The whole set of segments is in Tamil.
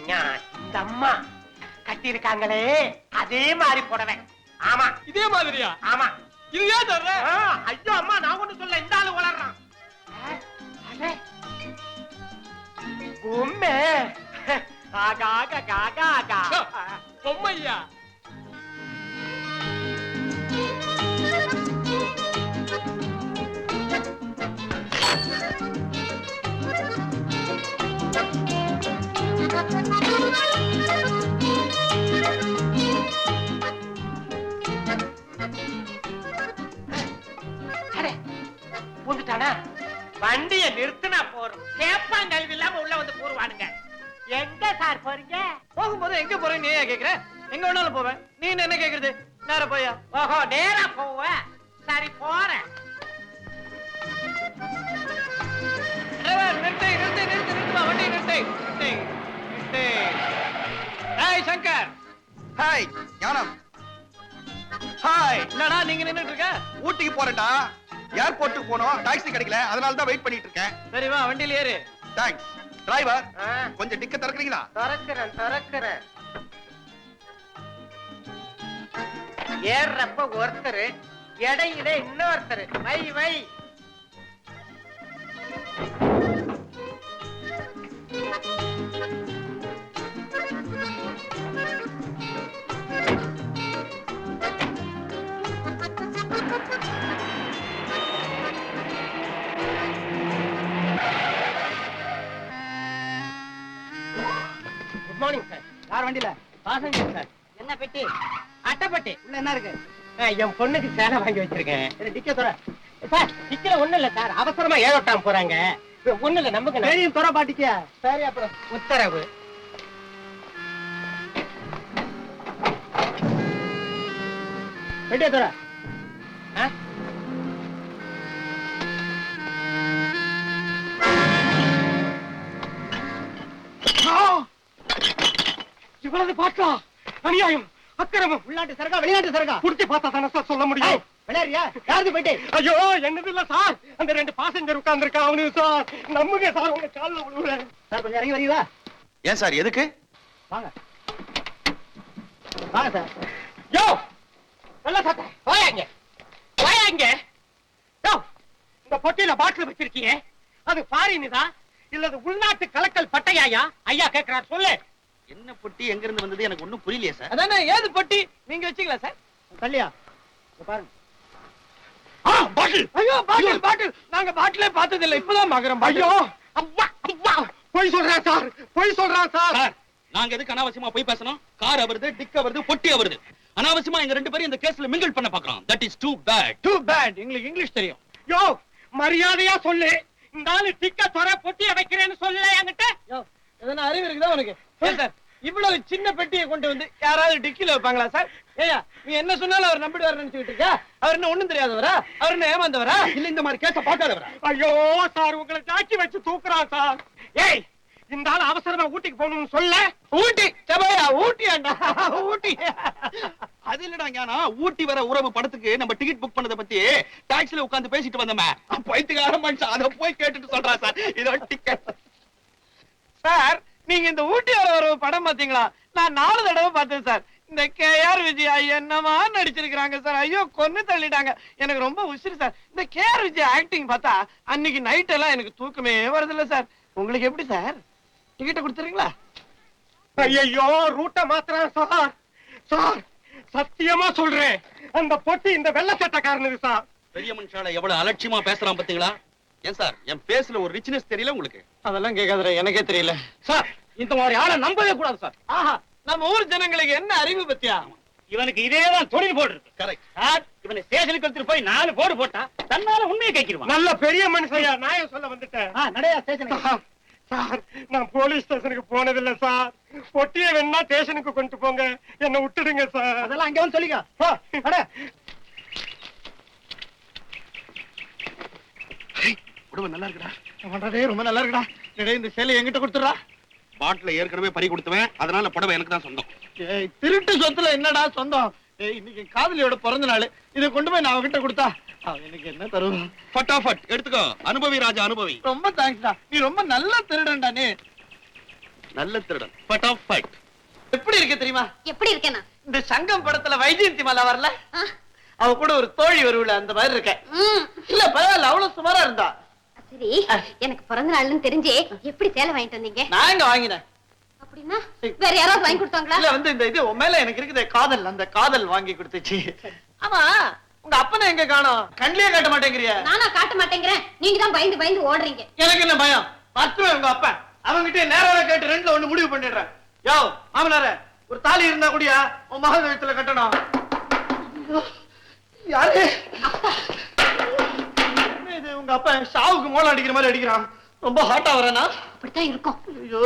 இந்த அம்மா கட்டி இருக்காங்களே அதே மாதிரி புடவை. ஆமா இதே மாதிரியா? ஆமா. இது ஏன் தர்ற? ஐயோ அம்மா நான் ஒண்ணு சொல்ல, இந்த ஆளு வளர்றான். பொம்மை ஆகா ஆகா ஆகா ஆகா பொம்மையா? பூந்துட்டானா? வண்டியை நிறுத்தினா போறோம். கேப்பான் கல்வி இல்லாம உள்ள வந்து போடுவானுங்க. எங்க சார் போறீங்க? போகும்போது எங்க போறேன் நீ கேக்குற? எங்க வேணாலும் போவேன். நீ என்ன கேக்குறது? நேரா போயா? ஓஹோ நேரா போவ. சரி போறேன். நிறுத்து நிறுத்து நிறுத்து நிறுத்துமா வண்டி நிறுத்து. ஹாய் சங்கர். ஹாய் ஞானம். ஹாய். என்னடா நீங்க நின்னுட்டு இருக்க? ஊட்டிக்கு போறேன்டா. ஏர்போர்ட்டுக்கு போனோம், டாக்ஸி கிடைக்கல, அதனால தான் வெயிட் பண்ணிட்டு இருக்கேன். சரி வா வண்டியில ஏறு. தேங்க்ஸ். டிரைவர் கொஞ்சம் டிக்க திறக்கிறீங்களா? திறக்கிறேன். ஏறப்ப ஒருத்தர், இடையில இன்னொருத்தர். வை குட் மார்னிங் சார். யார் வண்டியில? Passenger sir. என்ன பெட்டி? அட்டைப்பட்டி. உள்ள என்ன இருக்கு? என் பொண்ணுக்கு சேலை வாங்கி வச்சிருக்கேன். டிக்க தர சார். டிக்கெட் ஒண்ணு இல்ல சார், அவசரமா ஏழோட்டாம் போறாங்க. ஒண்ணு இல்ல நமக்கு தெரியும் தர பாட்டிக்கியா. சரி அப்புறம் உத்தரவு. பெட்டிய தர. இவ்வளவு பாட்டா? அநியாயம், அக்கிரமம். உள்நாட்டு சரகா வெளிநாட்டு சரகா? குடிச்சு பார்த்தா தானே சார் சொல்ல முடியும். விளையாடுறியா? யாருக்கு போயிட்டு? ஐயோ என்னது இல்ல சார், அந்த 2 பாசஞ்சர் உட்கார்ந்துருக்கா அவனு சார். நம்புங்க சார், உங்க காலில் விழுவுறேன் சார். கொஞ்சம் இறங்கி வரீங்களா? ஏன் சார் எதுக்கு? வாங்க வாங்க சார். யோ நல்ல சத்தம் போயாங்க. யோ இந்த பொட்டியில பாட்டில் வச்சிருக்கீங்க, அது ஃபாரின்தா இல்லது உள்நாட்டு கலக்கல் பட்டையாயா? ஐயா கேக்குறார், சொல்லு. என்ன பொட்டி எங்க இருந்து வந்தது எனக்கு ஒண்ணும் புரியலையே சார். அதானே ஏது பொட்டி நீங்க வச்சீங்களா சார்? தள்ளியா பாருங்க. பாட்டில். ஐயோ பாட்டில் நாங்க பாட்டிலே பார்த்தது இல்ல, இப்பதான் மகரம். ஐயோ அவ்வா போய் சொல்றான் சார், போய் சொல்றான் சார். நாங்க எதுக்கு அனாவசியமா போய் பேசணும்? கார் வருது, டிக்க வருது, பொட்டி வருது. அனாவசியமா எங்க 2 பேரும் இந்த கேஸ்ல மிங்கிள் பண்ண பாக்குறோம். That is too bad. உங்களுக்கு இங்கிலீஷ் தெரியும். யோ மரியாதையா சொல்லு, இந்த ஆளு டிக்க தொற பொட்டிய வைக்கிறேன்னு சொல்ல என்கிட்ட. யோ எதனா அறிவு இருக்குதா உனக்கு? சார் இவ்வளவு சின்ன பெட்டியை கொண்டு வந்து யாராவது டிக்கில வைப்பாங்களா சார்? ஏயா நீ என்ன சொன்னாலும் அவர் நம்பிடுவார் நினைச்சுக்கிட்டு இருக்கா? அவர் என்ன ஒண்ணும் தெரியாதவரா? அவர் என்ன ஏமாந்தவரா? இல்ல இந்த மாதிரி கேஸ பார்க்காதவரா? ஐயோ சார், உங்களை ஜாக்கி வச்சு தூக்குறான் சார். ஏய் இந்த ஆளு அவசரமா ஊட்டிக்கு போகணும்னு சொல்ல. ஊட்டி சபையா? ஊட்டியாண்டா ஊட்டி. அது இல்லடா ஞானா, ஊட்டி வர உறவு படத்துக்கு நம்ம டிக்கெட் புக் பண்ணத பத்தி டாக்ஸில உட்கார்ந்து பேசிட்டு வந்தோமே, பைத்தியக்கார மனுஷன் அத போய் கேட்டுட்டு சொல்றா சார். இதோ டிக்கெட். சார் நீங்க இந்த ஊட்டி வர உறவு படம் பாத்தீங்களா? நான் 4 தடவை பார்த்தேன் சார். இந்த KR விஜயா என்னமா நடிச்சிருக்காங்க சார். ஐயோ கொன்னு தள்ளிட்டாங்க. எனக்கு ரொம்ப உசிறு சார். இந்த KR விஜயா ஆக்டிங் பார்த்தா அன்னைக்கு நைட் எல்லாம் எனக்கு தூக்கமே வரதில்லை சார். உங்களுக்கு எப்படி சார்? டிக்கெட்டை கொடுத்துறீங்களா? ஐயோ ரூட்ட மாத்திரம் சார். சார் சத்தியமா சொல்றேன், அந்த பொட்டி இந்த வெள்ளை சட்டக்காரனுக்கு சார். பெரிய மனுஷால எவ்வளவு அலட்சியமா பேசுறான் பாத்தீங்களா? ஏன் சார் என் பேஸ்ல ஒரு ரிச்னஸ் தெரியல உங்களுக்கு? அதெல்லாம் கேட்காத, எனக்கே தெரியல சார். இந்த மாதிரி ஆளை நம்பவே கூடாது சார். ஆஹா நம்ம ஊர் ஜனங்களுக்கு என்ன அறிவு பத்தியா? இவனுக்கு இதேதான் தொழில் போடு இருக்கு. கரெக்ட் சார் இவனை ஸ்டேஷனுக்கு எடுத்துட்டு போய் 4 போடு போட்டா தன்னால உண்மையை கேட்கிடுவான். நல்ல பெரிய மனுஷயா, நியாயம் சொல்ல வந்துட்டேன். நடையா ஸ்டேஷன். சார் நான் போலீஸ் ஸ்டேஷனுக்கு போனதில்ல சார். பொட்டியை வேணா ஸ்டேஷனுக்கு கொண்டு போங்க, என்ன விட்டுடுங்க சார். அதெல்லாம் அங்க வந்து சொல்லிக்க. உடம்பு நல்லா இருக்குடா. பண்றதே ரொம்ப நல்லா இருக்குடா. இந்த சேலை என்கிட்ட கொடுத்துறா. பாட்டில ஏற்கனவே பறி கொடுத்துவேன், அதனால புடவை எனக்கு தான் சொந்தம். திருட்டு சொத்துல என்னடா சொந்தம்? இன்னைக்கு காதலியோட பிறந்த நாள், இதை கொண்டு போய் நான் அவகிட்ட கொடுத்தா எனக்கு என்ன தரும்? ஃபட்டாஃபட் எடுத்துக்கோ. அனுபவி ராஜா அனுபவி. ரொம்ப தேங்க்ஸ்டா, நீ ரொம்ப நல்ல திருடன்டா. நீ நல்ல திருடன் பட்டாஃபட். எப்படி இருக்கு தெரியுமா? எப்படி இருக்கேனா? இந்த சங்கம் படத்துல வைஜெயந்தி மாலா வரல, அவ கூட ஒரு தோழி வருவல அந்த மாதிரி இருக்க. இல்ல பரவாயில்ல, அவ்வளவு சுமாரா இருந்தா. சரி, எனக்கு பிறந்த நாள்னு தெரிஞ்சே எப்படி சேலை வாங்கிட்டு வந்தீங்க? நான் எங்க வாங்கினேன்? அப்படின்னா வேற யாராவது வாங்கி கொடுத்தாங்களா? இல்ல இந்த இது உன் மேல எனக்கு இருக்குது காதல், அந்த காதல் வாங்கி கொடுத்துச்சு. ஆமா, உங்க அப்பனை எங்க காணோம்? கண்ணிலே காட்ட மாட்டேங்கிறியா? நானா காட்ட மாட்டேங்கிறேன், நீங்க தான் பயந்து பயந்து ஓடுறீங்க. எனக்கு என்ன பயம்? பத்துவேன் உங்க அப்பன். அவங்கிட்ட நேராக கேட்டு ரெண்டுல ஒண்ணு முடிவு பண்ணிடுறேன். யோ மாமனார, ஒரு தாலி இருந்தா கூடியா உன் மகன் கழுத்துல கட்டணும். யாரு இது? உங்க அப்பா ஷாவுக்கு மோளம் அடிக்கிற மாதிரி அடிக்கிறான். ரொம்ப ஹாட்டா வரேனா? அப்படித்தான் இருக்கும். ஐயோ,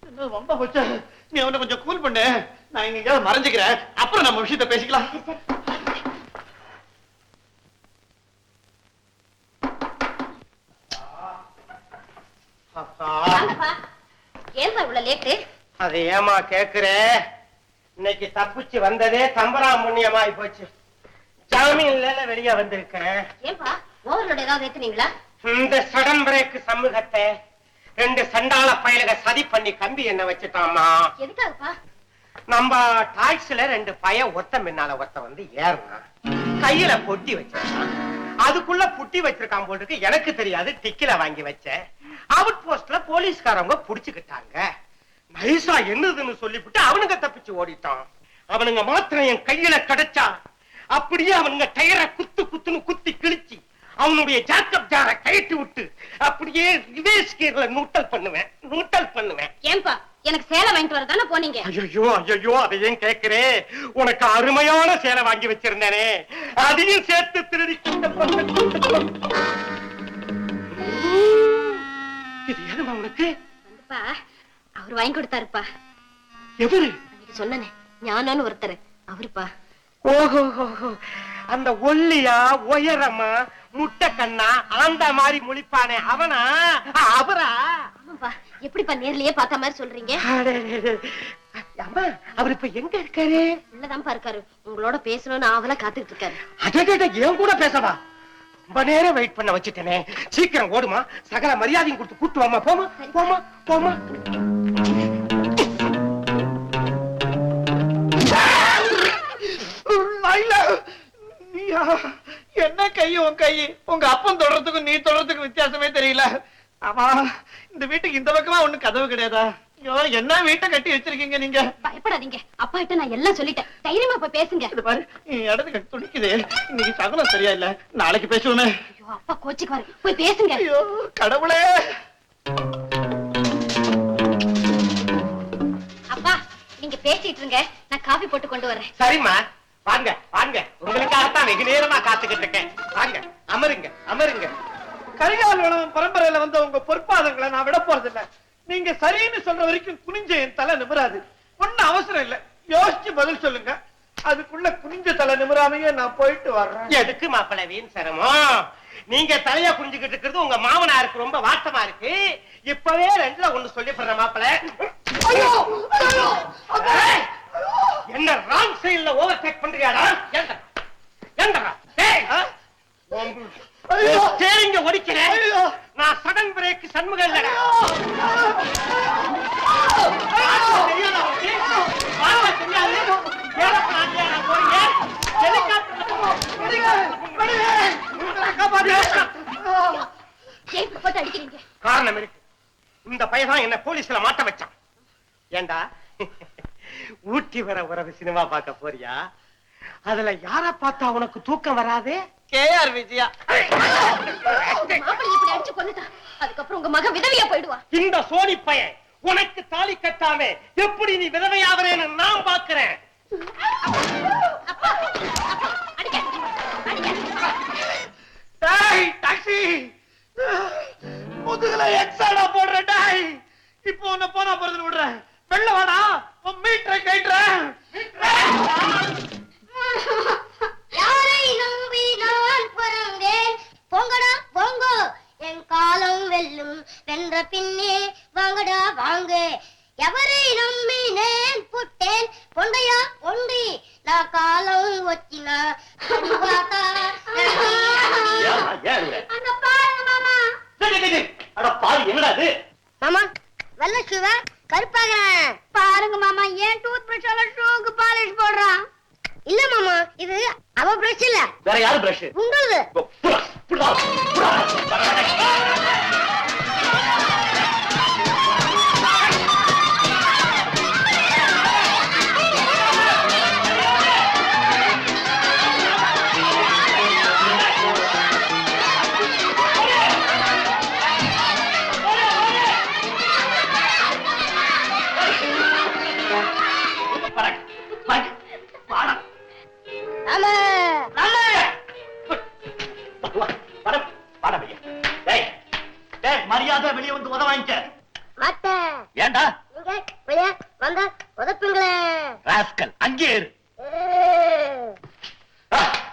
என்ன ரொம்ப போச்சா. நீ அவனை கொஞ்சம் கூல் பண்ணு, நான் இங்க எங்கேயாவது மறைஞ்சுக்கிறேன், அப்புறம் நம்ம விஷயத்த பேசிக்கலாம். வாங்கப்பா. ஏன்பா இவ்வளவு லேட்டு? அது ஏமா கேக்குற? இன்னைக்கு தப்பிச்சு வந்ததே தம்பராம் புண்ணியமாயி போச்சு. ஜாமீன்ல வெளியே வந்திருக்கேன். ஏன்பா ஓவரோட ஏதாவது ஏத்துனீங்களா? இந்த சடன் பிரேக் சமூகத்தை 2 சண்டாள பயலுக சதி பண்ணி கம்பி என்ன வச்சுட்டாமா. எதுக்காகப்பா? நம்ம டாக்ஸில 2 பய ஒத்த முன்னால ஒத்த வந்து ஏறினா கையில பொட்டி வச்சிருக்கான். அதுக்குள்ள புட்டி வச்சிருக்கான் போட்டுக்கு எனக்கு தெரியாது. டிக்கில வாங்கி வச்சேன். அவுட் போஸ்ட்ல போலீஸ்காரங்க புடிச்சுக்கிட்டாங்க. நைசா என்னதுன்னு சொல்லிவிட்டு அவனுங்க தப்பிச்சு ஓடிட்டான். அவனுங்க மாத்திரம் என் கையில கிடைச்சா அப்படியே அவனுங்க டயரை குத்துன்னு குத்தி கிழிச்சு அவனுடைய ஜாக்கப் ஜார கயட்டி விட்டு அப்படியே ரிவேஸ் கீர்ல நூட்டல் பண்ணுவேன். ஏன்பா எனக்கு சேலை வாங்கிட்டு வரதானே போனீங்க? ஐயோ அதை ஏன் கேக்குறே? உனக்கு அருமையான சேலை வாங்கி வச்சிருந்தேனே, அதையும் சேர்த்து திருடி. இது ஏதுமா உனக்கு? வந்துப்பா, அவர் வாங்கி கொடுத்தாருப்பா. எவரு? சொன்னனே ஞானம்னு ஒருத்தர், அவருப்பா. ஓஹோ, அந்த ஒல்லியா உயரமா முட்டை கண்ணா ஆந்த மாதிரி முழிப்பானே அவனா? அவரா? ஆமாப்பா. எப்படிப்பா நேர்லயே பார்த்த மாதிரி சொல்றீங்க? அம்மா, அவர் இப்ப எங்க இருக்காரு? உள்ளதான்ப்பா இருக்காரு. உங்களோட பேசணும்னு ஆவலா காத்துட்டு இருக்காரு. அட ஏன் கூட பேசவா? ரொம்ப நேரம் வெயிட் பண்ண வச்சுட்டேனே. சீக்கிரம் ஓடுமா, சகல மரியாதையும் கொடுத்து கூட்டு வாமா. போமா. என்ன கை உன் கை? உங்க அப்பன் தொடறதுக்கும் நீ தொடறதுக்கும் வித்தியாசமே தெரியல. ஆமா, இந்த வீட்டுக்கு இந்த பக்கமா ஒண்ணு கதவு கிடையாதா? ஐயோ, என்ன வீட்டை கட்டி வச்சிருக்கீங்க நீங்க? பயப்படாதீங்க, அப்பா கிட்ட நான் எல்லாம் சொல்லிட்டேன். தைரியமா போய் பேசுங்க. இது பாரு, இடத்துக்கு துணிக்குது. இன்னைக்கு சகுனம் சரியா இல்ல, நாளைக்கு பேசுவோமே. ஐயோ, அப்பா கோச்சிக்குவாரு, போய் பேசுங்க. ஐயோ கடவுளே. அப்பா நீங்க பேசிட்டு இருங்க, நான் காபி போட்டு கொண்டு வரேன். சரிம்மா, வாங்க. உங்களுக்காகத்தான் வெகு நேரமா காத்துக்கிட்டு இருக்கேன். வாங்க, அமருங்க. கரிகால் வளவன் பரம்பரையில வந்த உங்க பொற்பாதங்களை நான் விட போறதில்ல. நீங்க சரின்னு சொல்ற வரைக்கும் குனிஞ்ச என் தலை நிமிராது. ஒன்னும் அவசரம் இல்ல, யோசிச்சு பதில் சொல்லுங்க. அதுக்குள்ள குனிஞ்ச தலை நிமிராமையே நான் போயிட்டு வர்றேன். எதுக்கு மாப்பிள்ளை வீண் சிரமம்? நீங்க தலையா குனிஞ்சுக்கிட்டு இருக்கிறது உங்க மாமனாருக்கு ரொம்ப வாட்டமா இருக்கு. இப்பவே 2ல 1 சொல்லி போடுற மாப்பிள்ளை. என்ன ராங் சைடுல ஓவர்டேக் பண்றியாடா? சரிங்க, ஒடிக்கிறேன். நான் சடன் பிரேக் சண்முகம் இல்லடா. காரணம் இருக்கு. இந்த பையன் என்ன போலீஸ்ல மாட்ட வச்சான். ஏண்டா, ஊட்டி வர உறவு சினிமா பார்க்க போறியா? அதுல யார பார்த்தா உனக்கு தூக்கம் வராதே? கேஆர் விஜயா. மாப்பிள்ளை இப்படி அடிச்சு கொன்னுட்டா, அதுக்கப்புறம் உங்க மகன் விதவையா போயிடுவா. இந்த சோனி பையன் உனக்கு தாலி கட்டாம எப்படி நீ விதவையாவரேன்னு நான் பாக்குறேன். டாக்ஸி முதுகுல எக்ஸாடா போடுற டாய். இப்போ உன்னை போனா போறதுன்னு விடுறேன். வெள்ள வாடா, உன் மீட்டரை கைட்டுறேன். யாரை நம்பி நான் பிறந்தேன்? பொங்கடா பொங்கு, என் காலம் வெல்லும். வென்ற பின்னே வாங்கடா வாங்க. எவரை நம்பினேன் புட்டேன்? பொண்டையா பொண்டி, நான் காலம் ஒத்தினா. அட பாரு, என்னடா இது? மாமா வெள்ள சிவ கருப்பாகிறேன். பாருங்க மாமா, ஏன் டூத் பிரஷால ஷூக்கு பாலிஷ் போடுறான்? இல்ல மாமா, இது அவ பிரஷ் இல்ல, வேற யாரு பிரஷ்? உங்களுது. மரியாதை வெளியே வந்து உத வாங்கிக்க. மாட்டேன். ஏண்டா? நீங்க வெளிய வந்தா உதப்புங்களே. ராஸ்கல், அங்கே இரு.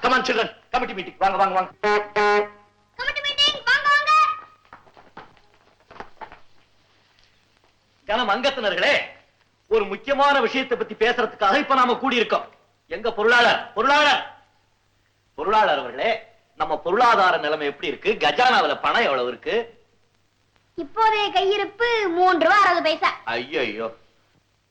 Come on children, committee meeting. வாங்க வாங்க வாங்க. கமிட்டி மீட்டிங், வாங்க வாங்க. கனம் அங்கத்தினர்களே, ஒரு முக்கியமான விஷயத்தை பத்தி பேசுறதுக்காக இப்ப நாம கூடி இருக்கோம். எங்க பொருளாளர் பொருளாளர் அவர்களே, நம்ம பொருளாதார நிலைமை எப்படி இருக்கு? கஜானாவுல பணம் எவ்வளவு இருக்கு? இப்போதைய கையிருப்பு 3 ரூபா 60 பைசா. ஐயோ,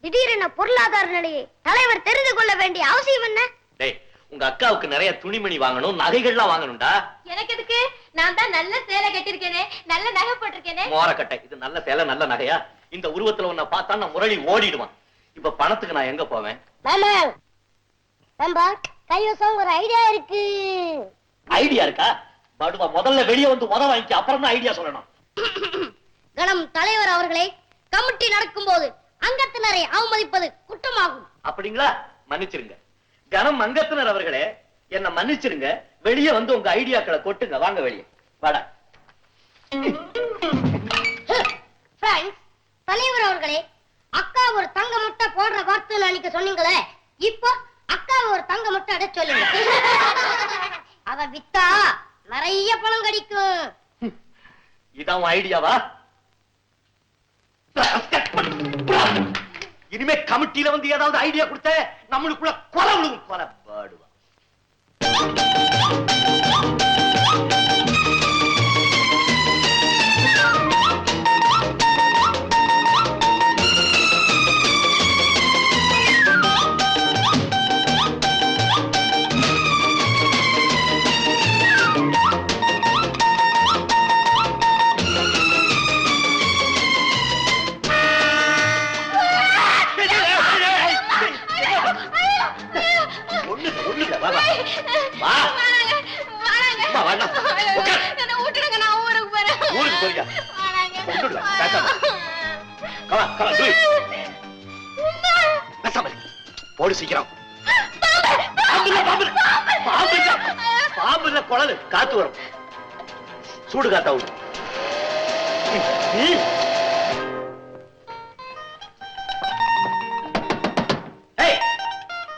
திடீரென பொருளாதார நிலையை தலைவர் தெரிந்து கொள்ள வேண்டிய அவசியம் என்ன? டேய், உங்க அக்காவுக்கு நிறைய துணிமணி வாங்கணும், நகைகள்லாம் வாங்கணும்டா. எனக்கு எதுக்கு? நான் தான் நல்ல சேலை கட்டிருக்கேனே, நல்ல நகை போட்டிருக்கேனே. மோரக்கட்டை, இது நல்ல சேலை நல்ல நகையா? இந்த உருவத்துல உன்னை பார்த்தா நான் முரளி ஓடிடுவான். இப்ப பணத்துக்கு நான் எங்க போவேன்? மாமா, நம்ம கைவசம் ஒரு ஐடியா இருக்கு. ஐடியா இருக்கா? படுவா, முதல்ல வெளியே வந்து உத வாங்கிக்க, அப்புறம் தான் ஐடியா சொல்லணும். கணம் தலைவர் அவர்களே, கமிட்டி நடக்கும் போது அங்கத்தினரை அவமதிப்பது குற்றமாகும். அப்படிங்களா? மன்னிச்சிருங்க. கனம் அங்கத்தினர் அவர்களே, என்ன மன்னிச்சிருங்க. வெளியே வந்து உங்க ஐடியாக்களை கொட்டுங்க. வாங்க வெளியே வாடா. தலைவர் அவர்களே, அக்கா ஒரு தங்க முட்டை போடுற வார்த்தை அன்னைக்கு சொன்னீங்களே, இப்போ அக்கா ஒரு தங்க முட்டை அட சொல்லுங்க. அவ வித்தா நிறைய பணம் கிடைக்கும். இதான் ஐடியாவா? இனிமே கமிட்டியில வந்து ஏதாவது ஐடியா கொடுத்த நம்மளுக்குள்ள கொலை விழுவும். கொலை பாடுவா. போடு சீக்கிரம். பாம்புல குழல் காத்து வரும். சூடு காத்தா விடும்.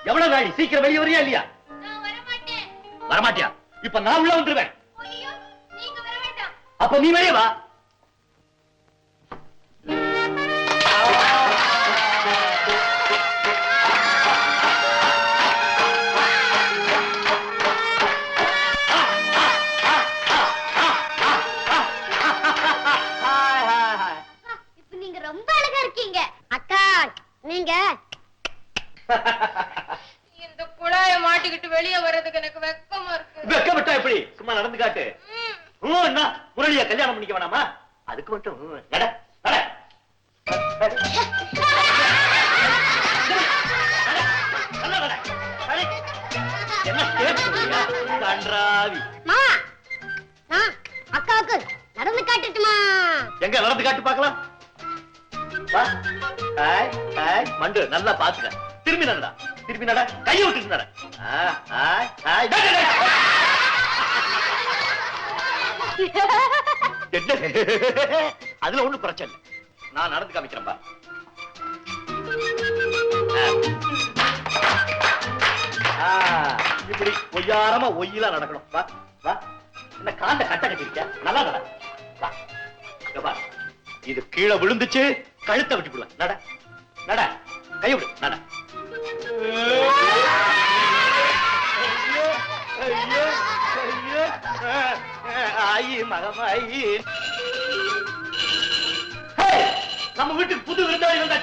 எவ்வளவு நாளி? சீக்கிரம் வெளியே வரியா இல்லையா? வரமாட்டியா? இப்ப நான் உள்ள வந்துருவேன். அப்ப நீ வெளியே வா. நீங்க இந்த குழாய மாட்டிக்கிட்டு வெளியே வர்றதுக்கு எனக்கு வெக்கமா இருக்கு. வெக்கப்பட்டா எப்படி? சும்மா நடந்து காட்டு. என்ன முரளியா கல்யாணம் பண்ணிக்க வேணாமா? அதுக்கு மட்டும் நட நட. அக்காவுக்கு நடந்து காட்டுட்டுமா? எங்க நடந்து காட்டு பாக்கலாம். மண்டு நல்லா பாத்துக்க. திரும்பி நடடா, திரும்பி நட. கையை விட்டு நட. அதுல ஒண்ணு பிரச்சனை இல்லை. நான் நடந்து காமிக்கிறேன் பா. இப்படி ஒய்யாரமா ஒய்யிலா நடக்கணும். வா வா. என்ன காண்ட கட்ட கட்டிருக்க? நல்லா நட. வா. இது கீழே விழுந்துச்சு, கழுத்தை விட்டு விடுவேன். நட நட. கை விடு. நட. நம்ம வீட்டுக்கு புது விருந்தாளி வந்தா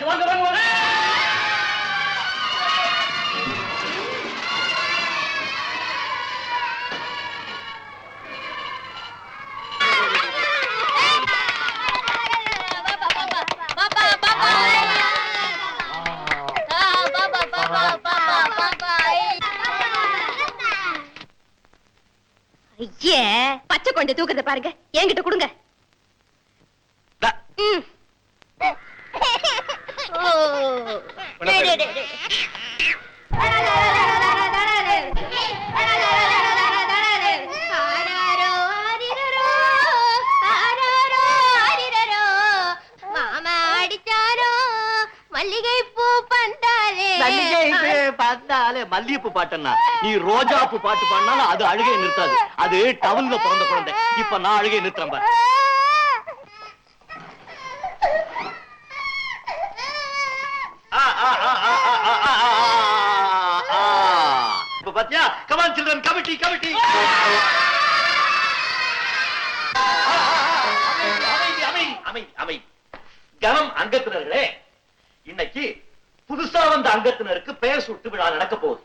பச்சை கொண்டு தூக்கத்தை பாருங்க, என்கிட்ட கொடுங்க. தா. ம். ஓ. டேய், டேய், டேய், டேய். ஆராரோ, ஆரிரரோ, ஆராரோ, ஆரிரரோ, மாமா அடிச்சாரோ, மல்லிகைப்பூ பந்தாலே. மல்லிகைப்பூ பாட்டுன்னா நீ ரோஜாப்பூ பாட்டு பாடினாலும் அது அழுகை நிறுத்தாது. அது டவுன்ல பிறந்த குழந்தை. இப்ப நான் அழுகை நிறுத்துறேன் பாரு. இப்ப பாத்தியா? Come on children, committee committee. அமைதி அமைதி அமைதி அமைதி. கனம் அங்கத்தினர்களே, இன்னைக்கு புதுசா வந்த அங்கத்தினருக்கு பெயர் சூட்டு விழா நடக்க போகுது.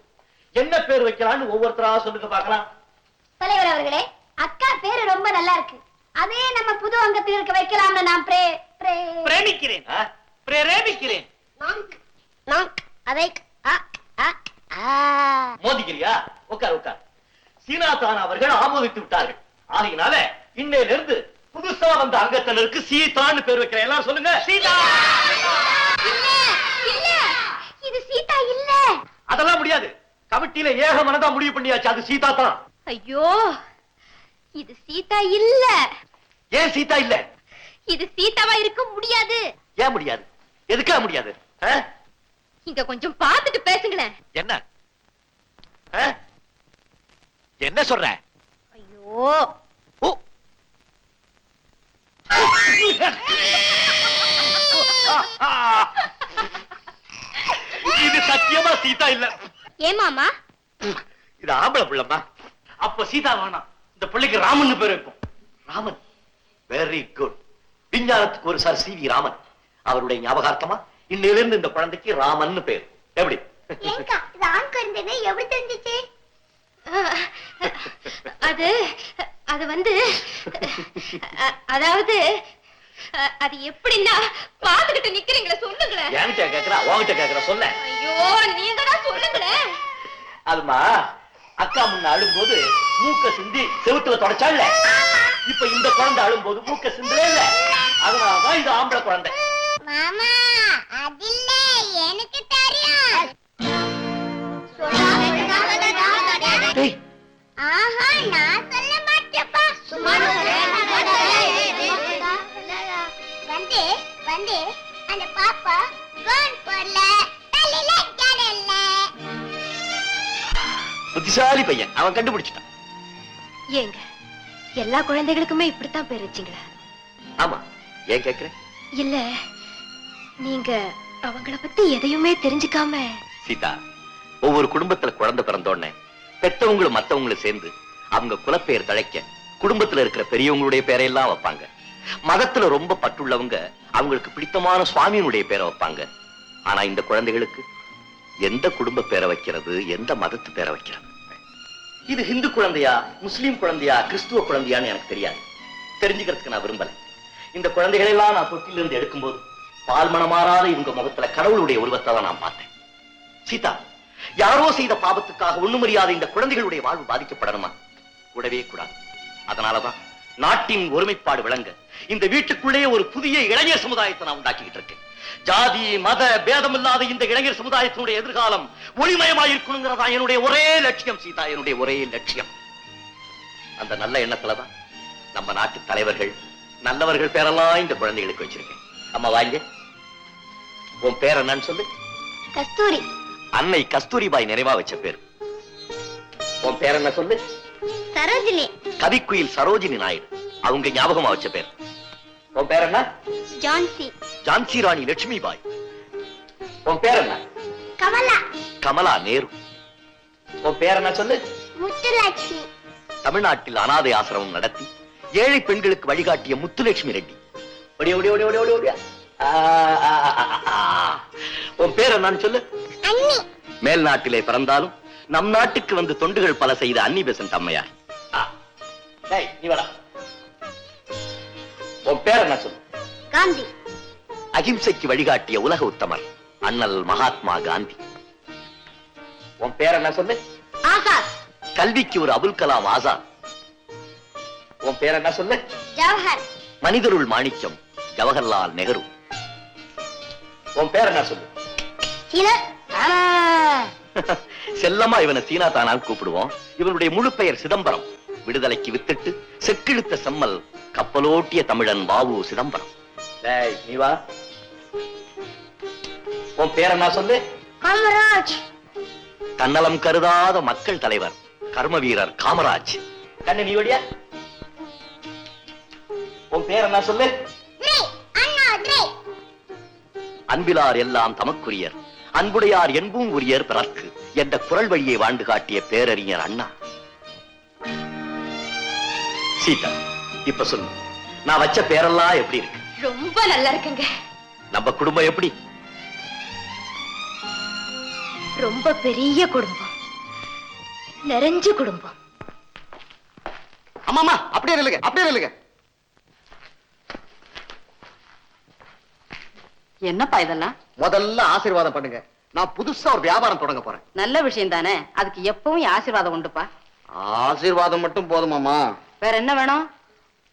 என்ன பேர் வைக்கலாம்னு ஒவ்வொருத்தரா சொல்லுங்க பார்க்கலாம். தலைவர் அவர்களே, அக்கா பேரு ரொம்ப நல்லா இருக்கு. அதே நம்ம புது அங்கத்தினருக்கு வைக்கலாம்னு நான் பிரேமிக்கிறேன், பிரேமிக்கிறேன். அதை மோதிக்கிறியா? உட்கார் உட்கார். சீனாதான் அவர்கள் ஆமோதித்து விட்டார்கள். ஆகையினால இன்னையிலிருந்து புதுசா வந்த அங்கத்தினருக்கு சீதான்னு பேர் வைக்கிறேன். எல்லாரும் சொல்லுங்க, சீதா. இல்ல, இது சீதா இல்ல. அதெல்லாம் முடியாது. கமிட்டியில ஏக மனதா முடிவு பண்ணியாச்சு, அது சீதா தான். ஐயோ, இது சீதா இல்ல. ஏன் சீதா இல்ல? இது சீதாவா இருக்க முடியாது. ஏன் முடியாது? எதுக்கா முடியாது? இங்க கொஞ்சம் பார்த்துட்டு பேசுங்களேன். என்ன என்ன சொல்ற? ஐயோ, இது சத்தியமா சீதா இல்ல. ஏமாமா? இது ஆம்பளை பிள்ளைமா. அப்ப சீதா வேணாம், இந்த பிள்ளைக்கு ராமன் பேர் வைப்போம். Raman, very good. விஞ்ஞானத்துக்கு ஒரு சார் சி.வி. ராமன். அவருடைய ஞாபகார்த்தமா இன்னையிலிருந்து இந்த குழந்தைக்கு ராமன் பேர். எப்படி? எப்படி தெரிஞ்சிச்சு? அது வந்து அதாவது அது எப்படின்னா பாத்துக்கிட்டு நிக்கிறீங்களா, சொல்லுங்களேன். என்கிட்ட கேக்குறா, உன்கிட்ட கேக்குறா, சொல்ல. ஐயோ, நீங்க தான் சொல்லுங்களேன். அதுமா, அக்கா முன்ன அழும்போது மூக்க சிந்தி செவுத்துல தொடச்சால, இப்ப இந்த குழந்தை அழும்போது மூக்க சிந்தலே இல்ல. அதனாலதான் இது ஆம்பளை குழந்தை. மாமா, அது இல்ல, எனக்கு தெரியும். ஆஹா, நான் சொல்ல மாட்டேப்பா. சும்மா வந்து அந்த பாப்பா கோன் போடல, தலையில கடல்ல. புத்திசாலி பையன், அவன் கண்டுபிடிச்சிட்டான். ஏங்க, எல்லா குழந்தைகளுக்குமே இப்படித்தான் பேர் வச்சீங்களா? ஆமா, ஏன் கேக்குற? இல்ல, நீங்க அவங்கள பத்தி எதையுமே தெரிஞ்சுக்காம. சீதா, ஒவ்வொரு குடும்பத்துல குழந்தை பிறந்தோடனே பெத்தவங்களும் மத்தவங்களும் சேர்ந்து அவங்க குலப்பெயர் தழைக்க குடும்பத்துல இருக்கிற பெரியவங்களுடைய பேரையெல்லாம் வைப்பாங்க. மதத்துல ரொம்ப பற்றுள்ளவங்க அவங்களுக்கு பிடித்தமான சுவாமியினுடைய பேரை வைப்பாங்க. ஆனா இந்த குழந்தைகளுக்கு எந்த குடும்ப பேரை வைக்கிறது, எந்த மதத்து பேரை வைக்கிறது? இது ஹிந்து குழந்தையா, முஸ்லீம் குழந்தையா, கிறிஸ்துவ குழந்தையான்னு எனக்கு தெரியாது. தெரிஞ்சுக்கிறதுக்கு நான் விரும்பல. இந்த குழந்தைகளை எல்லாம் நான் தொட்டிலிருந்து எடுக்கும்போது பால்மணம் மாறாத இவங்க முகத்துல கடவுளுடைய உருவத்தை தான் நான் பார்த்தேன். சீதா, யாரோ செய்த பாவத்துக்காக ஒண்ணுமறியாத இந்த குழந்தைகளுடைய வாழ்வு பாதிக்கப்படணுமா? கூடவே கூடாது. அதனாலதான் நாட்டின் ஒருமைப்பாடு விளங்க இந்த வீட்டுக்குள்ளே ஒரு புதிய இளைஞர் சமுதாயத்தை நான் உண்டாக்கிட்டு இருக்கேன். ஜாதி மத பேதம் இல்லாத இந்த இளைஞர் சமுதாயத்தினுடைய எதிர்காலம் ஒளிமயமாயிருக்கணுங்கிறதா என்னுடைய ஒரே லட்சியம். சீதா, என்னுடைய ஒரே லட்சியம். அந்த நல்ல எண்ணத்துலதான் நம்ம நாட்டு தலைவர்கள் நல்லவர்கள் பேரெல்லாம் இந்த குழந்தைகளுக்கு வச்சிருக்கேன். அம்மா வாங்க, உன் பேர் என்னன்னு சொல்லு. கஸ்தூரி. அன்னை கஸ்தூரிபாய் நிறைவா வச்ச பேர். உன் பேர் என்ன சொல்லு. சரோஜினி. கவிக்குயில் சரோஜினி நாயுடு அவங்க ஞாபகமா வச்ச பேர். உன் பேர் என்ன? ஜான்சி. ஜான்சி ராணி லட்சுமி பாய். உன் பேர் என்ன? கமலா. கமலா நேரு. உன் பேர் என்ன சொல்லு. முத்துலட்சுமி. தமிழ்நாட்டில் அனாதை ஆசிரமம் நடத்தி ஏழை பெண்களுக்கு வழிகாட்டிய முத்துலட்சுமி ரெட்டி. உன் பேர் என்னன்னு சொல்லு. அண்ணி. மேல் நாட்டிலே பிறந்தாலும் நம் நாட்டுக்கு வந்து தொண்டுகள் பல செய்த அன்னி பெசன்ட் அம்மையார். நீ வர. உன் பேர் என்ன சொல்லு. காந்தி. அகிம்சைக்கு வழிகாட்டிய உலக உத்தமர் அண்ணல் மகாத்மா காந்தி. உன் பேர் என்ன சொல்லு. ஆசாத். கல்விக்கு ஒரு அபுல் கலாம் ஆசாத். உன் பேர் என்ன சொல்லு? ஜவஹர். மனிதருள் மாணிக்கம் ஜவஹர்லால் நேரு. உன் பேர் என்ன சொல்லு? சீனா. ஆமா. செல்லமா இவனை சீனா தானால் கூப்பிடுவோம். இவனுடைய முழு பெயர் சிதம்பரம். விடுதலைக்கு வித்திட்டு செக்கிழுத்த செம்மல் கப்பலோட்டிய தமிழன் வாவு சிதம்பரம். டேய் நீ வா. உன் பேர் என்ன சொல்லு? காமராஜ். தன்னலம் கருதாத மக்கள் தலைவர் கர்ம வீரர் காமராஜ். கண்ணு நீ வழியா. உன் பேர் என்ன சொல்லு? அன்பிலார் எல்லாம் தமக்குரியர், அன்புடையார் என்பும் உரியர் பிறர்க்கு என்ற குரல் வழியை வாழ்ந்து காட்டிய பேரறிஞர் அண்ணா. சீதா, இப்ப சொல்லு, நான் வச்ச பேரெல்லாம் எப்படி இருக்கு? ரொம்ப நல்லா இருக்குங்க. நம்ம குடும்பம் எப்படி? ரொம்ப பெரிய குடும்பம், நிறைஞ்ச குடும்பம். அம்மாமா அப்படியே நில்லுங்க, அப்படியே நில்லுங்க. என்னப்பா இதெல்லாம்? முதல்ல ஆசீர்வாதம் பண்ணுங்க. நான் புதுசா ஒரு வியாபாரம் தொடங்க போறேன். நல்ல விஷயம் தானே, அதுக்கு எப்பவும் ஆசீர்வாதம் உண்டுப்பா. ஆசீர்வாதம் மட்டும் போதுமாமா? வேற என்ன வேணும்?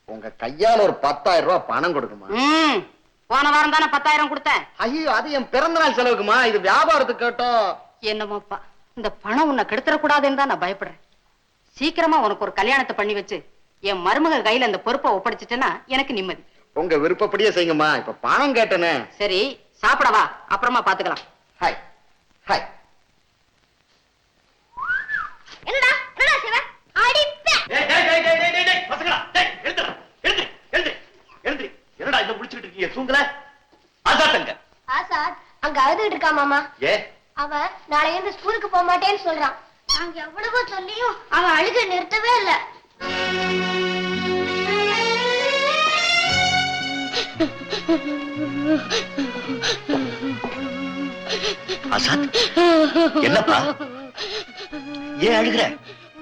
உங்க கையால ஒரு 10,000 ரூபாய் பணம் கொடுக்குமா? போன வாரம் தானே 10,000 கொடுத்தேன். ஐயோ, அது என் பிறந்த நாள் செலவுக்குமா, இது வியாபாரத்துக்கு கேட்டோம். என்னமோப்பா, இந்த பணம் உன்னை கெடுத்துடக்கூடாதுன்னு தான் நான் பயப்படுறேன். சீக்கிரமா உனக்கு ஒரு கல்யாணத்தை பண்ணி வச்சு என் மருமக கையில அந்த பொறுப்பை ஒப்படைச்சிட்டேன்னா எனக்கு நிம்மதி. உங்க விருப்பப்படியே செய்யுங்கம்மா. இப்ப பணம் கேட்டனே. சரி, சாப்பிடவா, அப்புறமா பாத்துக்கலாம். Hi hi. என்னடா என்னடா சிவா அடிப்பே. என்னடா இந்த முடிச்சிட்டு இருக்கீங்க? தூங்கல? ஆசாத்தங்க ஆசாத் அங்க அழுதுகிட்டு இருக்கா மாமா. ஏ, அவன் நாளைல இருந்து ஸ்கூலுக்கு போக மாட்டேன்னு சொல்றான். நாங்க எவ்வளவோ சொல்லியும் அவன் அழுக நிறுத்தவே இல்ல. ஆசாத், என்னப்பா ஏன் அழுகிற?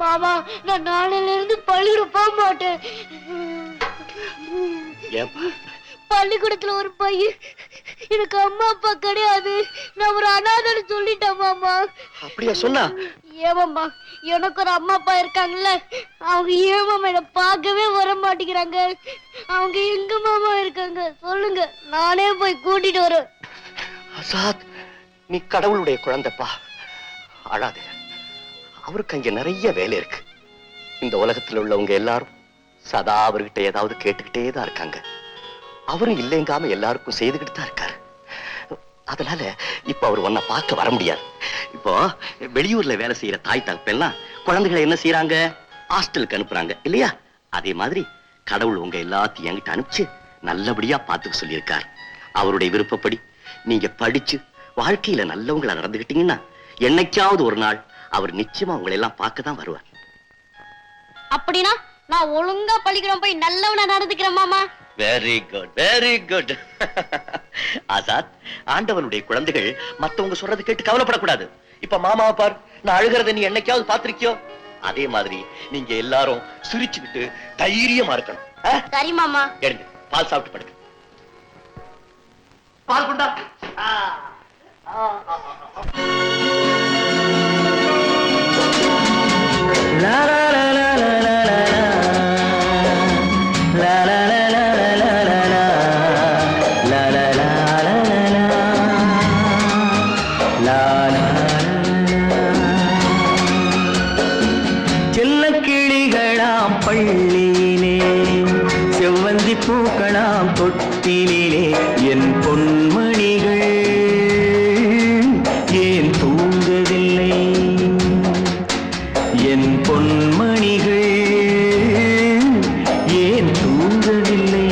மாமா, நான் நாளையில இருந்து பள்ளிக்கூடம் போக மாட்டேன். ஏப்பா? பள்ளிக்கூடத்துல ஒரு பையன் எனக்கு அம்மா அப்பா கிடையாது, நான் ஒரு அனாதைன்னு சொல்லிட்டேன் மாமா. அப்படியா சொன்னா? ஏமாம்மா, எனக்கு ஒரு அம்மா அப்பா இருக்காங்கல்ல, அவங்க ஏமாமா என்ன பார்க்கவே வர மாட்டேங்கிறாங்க. அவங்க எங்க மாமா இருக்காங்க சொல்லுங்க, நானே போய் கூட்டிட்டு வரேன். ஆசாத், நீ கடவுளுடைய குழந்தைப்பா, அழாதே. அவருக்கு அங்க நிறைய வேலை இருக்கு. இந்த உலகத்துல உள்ளவங்க எல்லாரும் சதா அவர்கிட்ட ஏதாவது கேட்டுக்கிட்டே தான் இருக்காங்க. அவரும் இல்லைங்காம எல்லாருக்கும் செய்துகிட்டு தான் இருக்காரு. அதனால இப்ப அவர் உன்னை பார்க்க வர முடியாது. இப்போ வெளியூர்ல வேலை செய்யற தாய் தகப்பெல்லாம் குழந்தைகளை என்ன செய்யறாங்க? ஹாஸ்டலுக்கு அனுப்புறாங்க இல்லையா? அதே மாதிரி கடவுள் உங்க எல்லாத்தையும் என்கிட்ட அனுப்பிச்சு நல்லபடியா பார்த்துக்க சொல்லியிருக்கார். அவருடைய விருப்பப்படி நீங்க படிச்சு வாழ்க்கையில நல்லவங்களை நடந்துகிட்டீங்கன்னா என்னைக்காவது ஒரு நாள் அவர் நிச்சயமா உங்களை எல்லாம் பார்க்க தான் வருவார். அப்படின்னா நான் ஒழுங்கா பள்ளிக்கூடம் போய் நல்லவனா நடந்துக்கிறேன் மாமா. Very good, very good. Azad, ஆண்டவனுடைய குழந்தைகள் மத்தவங்க சொல்றது கேட்டு கவலைப்படக்கூடாது. இப்ப மாமாவை பார், நான் அழுகிறத நீ என்னைக்காவது பாத்திருக்கியோ? அதே மாதிரி நீங்க எல்லாரும் சிரிச்சுக்கிட்டு தைரியமா இருக்கணும். சரி மாமா. எடுங்க, பால் சாப்பிட்டு படுங்க. பால் குண்டா. செல்ல கிளிகளாம் பள்ளியிலே, செவ்வந்தி பூக்களாம் தொட்டிலே, என் பொன்மணிகள் ஏன் தூங்கவில்லை? என் பொன்மணிகள் ஏன் தூங்கவில்லை?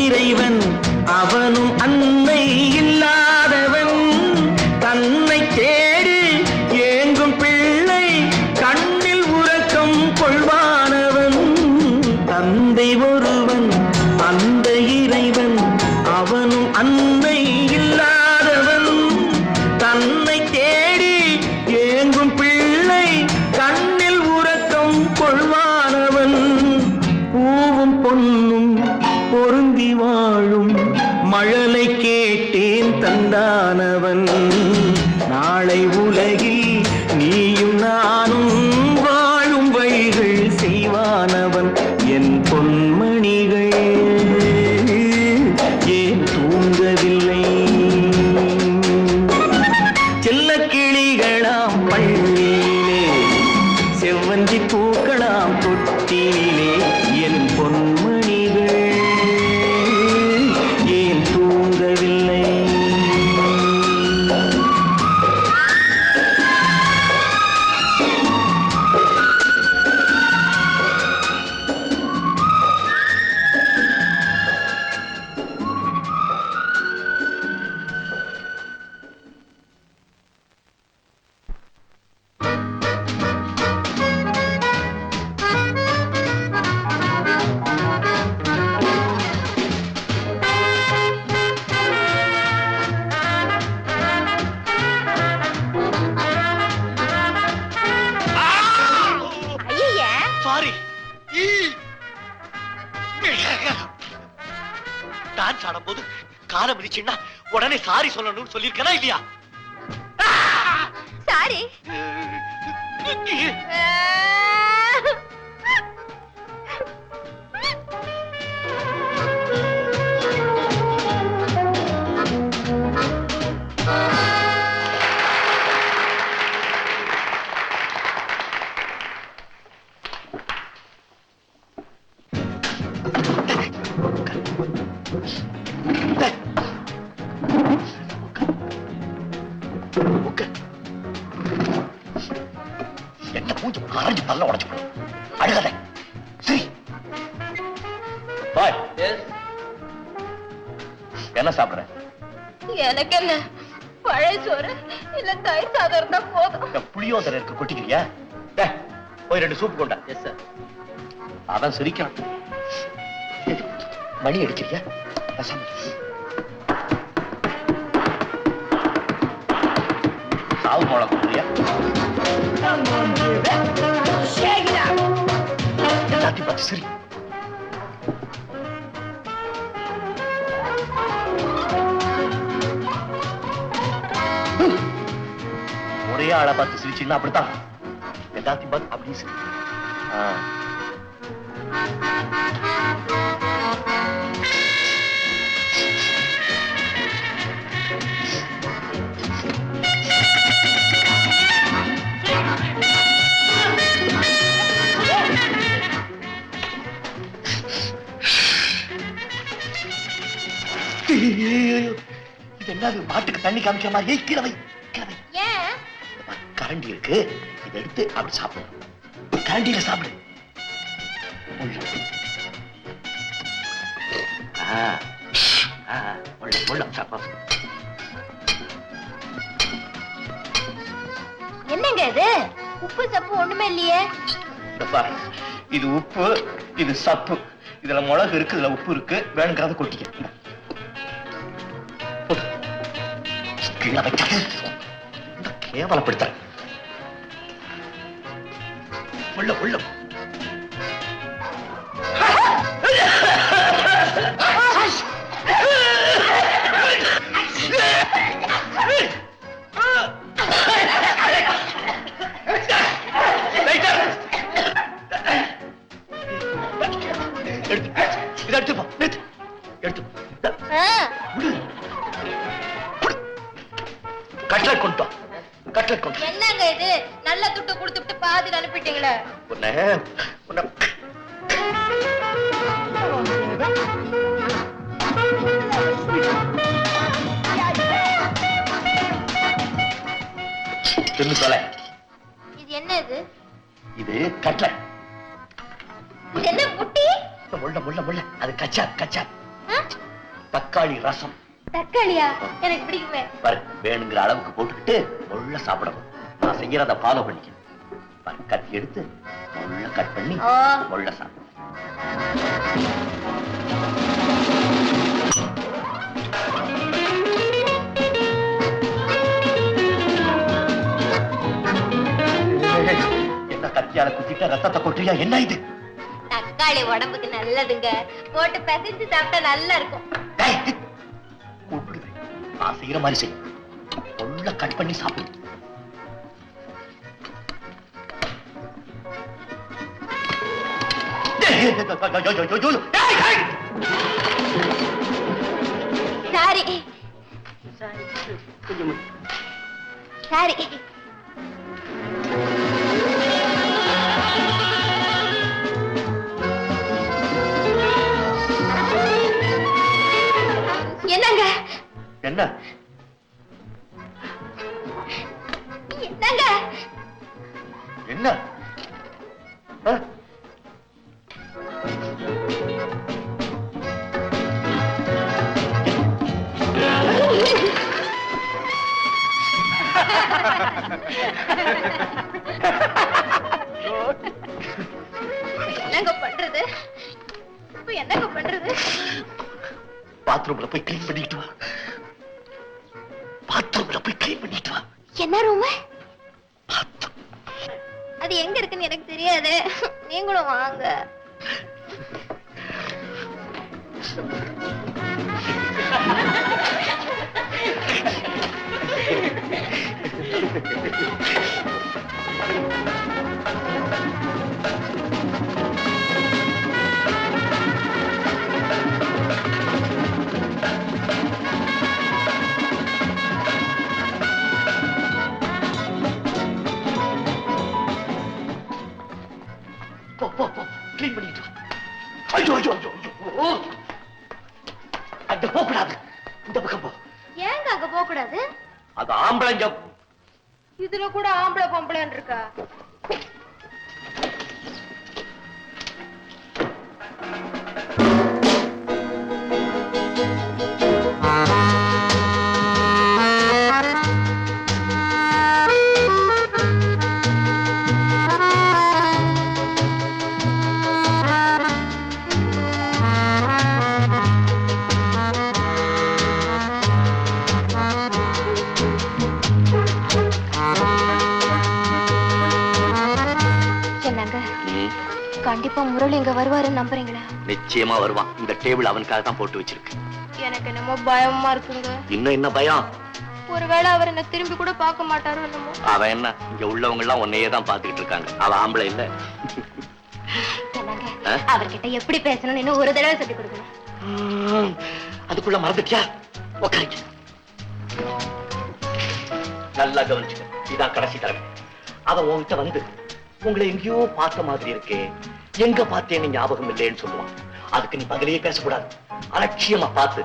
இறைவன் அவனும் அன்னை இல்லாதவன் தன்னை தேடி ஏங்கும் பிள்ளை கண்ணில் உறக்கம் கொள்வானவன் தந்தை ஒருவன் அந்த இறைவன் அவனும் அன்னை இல்லாதவன் தன்னை தேடி ஏங்கும் பிள்ளை கண்ணில் உறக்கம் கொள்வானவன் பூவும் பொன்னும் பொருந்தி வாழும் மழலை கேட்டேன் தந்தானவன் நாளை உலகில் நீயும் நானும் வாழும் வழிகள் செய்வானவன் என் பொன்மணிகள் ஏன் தூங்கவில்லை செல்லக் கிளிகளாம் பள்ளியிலே செவ்வந்தி பூக்களாம் தொட்டிலே என் பொன்மணிகள் ஏன் தூங்கவில்லை சாரி டான்ஸ் ஆடும்போது காலை மிதிச்சுன்னா உடனே சாரி சொல்லணும்னு சொல்லியிருக்கனா இல்லையா? சாரி என்ன பூஞ்சு அரைஞ்சு பல்ல உடைச்சு போடும் அழுகதை சரி பாய் என்ன சாப்பிடுற? எனக்கு என்ன பழைய சோறு இல்ல தயிர் சாதம் இருந்தா போதும். புளியோதரை இருக்கு கொட்டிக்கிறியா? போய் 2 சூப் கொண்டா. Yes sir. அவன் சிரிக்கான். மணி அடிக்கிறியா? சாவு போல கொடுக்குறியா? எல்லாத்தையும் பார்த்து சரி. ஒரே ஆளை பார்த்து சிரிச்சுன்னா அப்படித்தான். எல்லாத்தையும் பார்த்து அப்படி சரி. இது என்னது மாட்டுக்கு தண்ணி காமிக்கிற மாதிரி கிழவை கிழவை கரண்டி இருக்கு இதை எடுத்து அப்படி சாப்பிடு கரண்டியில சாப்பிடு என்னங்க இது உப்பு சப்பு ஒண்ணுமே இல்லையே. இது உப்பு இது சப்பு இதுல மிளகு இருக்கு இதுல உப்பு இருக்கு வேணுங்கிறத கொட்டிக்க கேவலப்படுத்த உள்ள உள்ள எடுத்து எடுத்து கட்லட் கொண்டு கட்லட் கொண்டு. என்னங்க இது நல்ல துட்டு கொடுத்துட்டு பாதியில் அனுப்பிட்டீங்களே. தின்னு தொலை. இது என்ன இது? இது கட்லட். இது என்ன புட்டி? முள்ள முள்ள முள்ள அது கச்சா கச்சா. தக்காளி ரசம். தக்காளியா? எனக்கு பிடிக்குமே. பாரு, வேணுங்கிற அளவுக்கு போட்டுக்கிட்டு முள்ள சாப்பிடணும். நான் செய்யறத ஃபாலோ பண்ணிக்க. பாரு, கத்தி எடுத்து முள்ள கட் பண்ணி முள்ள சாப்பிடு. என்ன கத்தியால குத்திட்ட ரத்தத்தை கொட்டுறியா? என்ன இது? தக்காளி உடம்புக்கு நல்லதுங்க. போட்டு பிசைஞ்சு சாப்பிட்டா நல்லா இருக்கும். கூப்பிடுவேன். நான் செய்யற மாதிரி செய்யும். முள்ள கட் பண்ணி சாப்பிடு. Sorry sorry. என்னங்க? என்ன என்னங்க? என்ன? என்னங்க பண்றது? இப்ப என்னங்க பண்றது? பாத்ரூம்ல போய் கிளீன் பண்ணிட்டு வா. பாத்ரூம்ல போய் கிளீன் பண்ணிட்டு வா. என்ன ரூம்? அது எங்க இருக்குன்னு எனக்கு தெரியாது. நீங்களும் வாங்க. போ போ போ, கிளீன் பண்ணிட்டு வா. ஐயோ ஐயோ ஐயோ ஐயோ. அங்க போக கூடாது. இந்த பக்கம் போ. ஏங்க அங்க போக கூடாது? அது ஆம்பளைங்க. இதுல கூட ஆம்பளை பொம்பளைன்னு இருக்கா? கண்டிப்பா முரளி இங்க வருவாருன்னு நம்புறீங்களா? நிச்சயமா வருவான். இந்த டேபிள் அவனுக்காக தான் போட்டு வச்சிருக்கு. எனக்கு என்னமோ பயமா இருக்குங்க. இன்னும் என்ன பயம்? ஒருவேளை அவர் என்ன திரும்பி கூட பார்க்க மாட்டாரோ என்னமோ. அவன் என்ன, இங்க உள்ளவங்க எல்லாம் உன்னையே தான் பாத்துக்கிட்டு இருக்காங்க. அவன் ஆம்பளை இல்ல. அவர்கிட்ட எப்படி பேசணும்னு இன்னும் ஒரு தடவை சொல்லி கொடுக்கணும். அதுக்குள்ள மறந்துட்டியா? உட்காருங்க. நல்லா கவனிச்சுக்க. இதான் கடைசி தடவை. அவன் உன்கிட்ட வந்து உங்களை எங்கேயோ பார்த்த மாதிரி இருக்கே, எங்க பார்த்தேன்னு ஞாபகம் இல்லைன்னு சொல்லுவான். அதுக்கு நீ பதிலையே பேசக்கூடாது. அலட்சியமா பார்த்து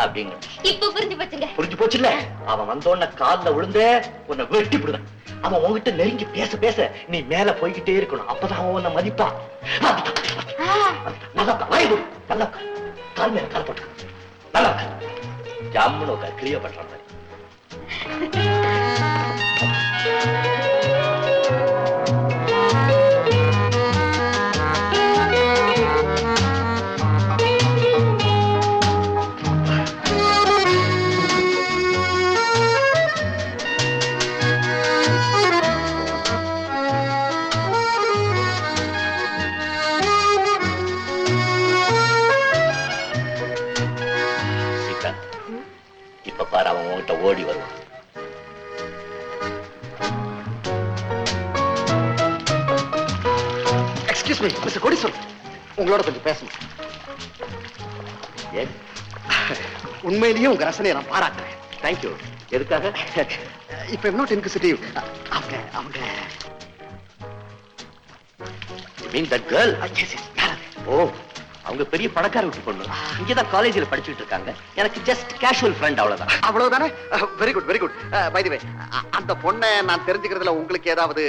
அப்படிங்க. இப்ப புரிஞ்சு போச்சுங்க. புரிஞ்சு போச்சு இல்ல? அவன் வந்தோன்ன கால்ல விழுந்தே உன்னை வெட்டி விடுவேன். அவன் உன்கிட்ட நெருங்கி பேச பேச நீ மேல போய்கிட்டே இருக்கணும். அப்பதான் அவன் உன்னை மதிப்பா. நல்லா நல்லா கால் மேல கால் போட்டு நல்லா ஜாமுன்னு கிளிய பண்ற மாதிரி. இப்ப பாரு, அவன் உன்கிட்ட ஓடி வருவான். எக்ஸ்கியூஸ் மீ மிஸ்டர் கோடீஸ்வரன், உங்களோட கொஞ்சம் பேசணும். ஏன்? உண்மையிலேயே உங்க ரசனையை நான் பாராட்டுறேன். தேங்க்யூ. எதுக்காக? இப்ப I'm not inquisitive. அவங்க அவங்க You mean that girl? ஓ, அவங்க பெரிய பணக்கார வீட்டு பொண்ணு. இங்கதான் காலேஜில் படிச்சுட்டு இருக்காங்க. எனக்கு ஜஸ்ட் கேஷுவல் ஃப்ரெண்ட், அவ்வளவுதான். அவ்வளவுதானே? Very good very good. By the way, அந்த பொண்ணை நான் தெரிஞ்சுக்கிறதுல உங்களுக்கு ஏதாவது?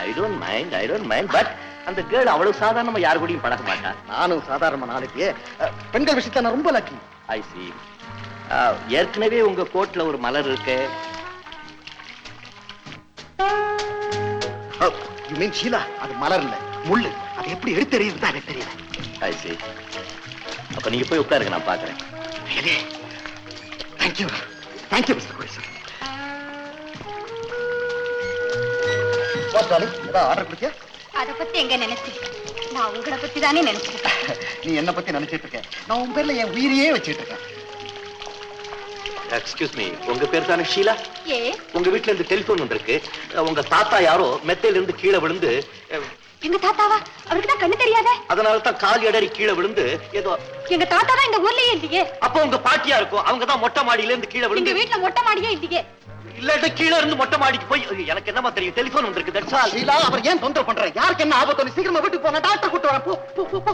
I don't mind, but அந்த கேர்ள் அவ்வளவு சாதாரணமா யாரு கூடயும் பழக மாட்டா. நானும் சாதாரண நாளைக்கு பெண்கள் விஷயத்த நான் ரொம்ப லக்கி. ஐ சி. ஏற்கனவே உங்க கோட்ல ஒரு மலர் இருக்கு. You mean Sheela? அது மலர் இல்ல, முள்ளு. அது எப்படி எடுத்தறியுது தான் எனக்கு தெரியல. ஐ சி. அப்ப நீங்க போய் உட்காருங்க, நான் பாக்குறேன். தேங்க்யூ தேங்க்யூ மிஸ்டர் கோடீஸ்வரன். ஏதாவது ஆர்டர் கொடுத்தியா? அத பத்தி எங்க நினைச்சிருக்கேன், நான் உங்களை பத்தி தானே நினைச்சிருக்கேன். நீ என்ன பத்தி நினைச்சிட்டு இருக்க, நான் உன் பேர்ல என் உயிரையே வச்சிட்டு இருக்கேன். எக்ஸ்கியூஸ் மீ, உங்க பேர் தானே ஷீலா? ஏ, உங்க வீட்டுல இருந்து டெலிபோன் வந்திருக்கு. உங்க தாத்தா யாரோ மெத்தையில இருந்து கீழே விழுந்து, எங்க தாத்தாவா? அவருக்கு தான் கண்ணு தெரியாதே. அதனால தான் கால் இடறி கீழே விழுந்து ஏதோ. எங்க தாத்தா தான் இந்த ஊர்லயே இல்லையே. அப்ப உங்க பாட்டியா இருக்கும், அவங்க தான் மொட்டை மாடியில இருந்து கீழே எங்க விழுந்து. வீட்டுல மொட்டை மாடியே இல்லையே. இல்லாட்ட கீழே இருந்து மொட்டை மாடிக்கு போய் எனக்கு என்னமா தெரியும், டெலிபோன் வந்திருக்கு. That's all. ஷீலா, அவர் ஏன் தொந்தரவு பண்ற? யாருக்கு என்ன ஆபத்து? சீக்கிரமா வீட்டுக்கு போங்க, டாக்டர் கூட்டு வரேன். போ போ போ.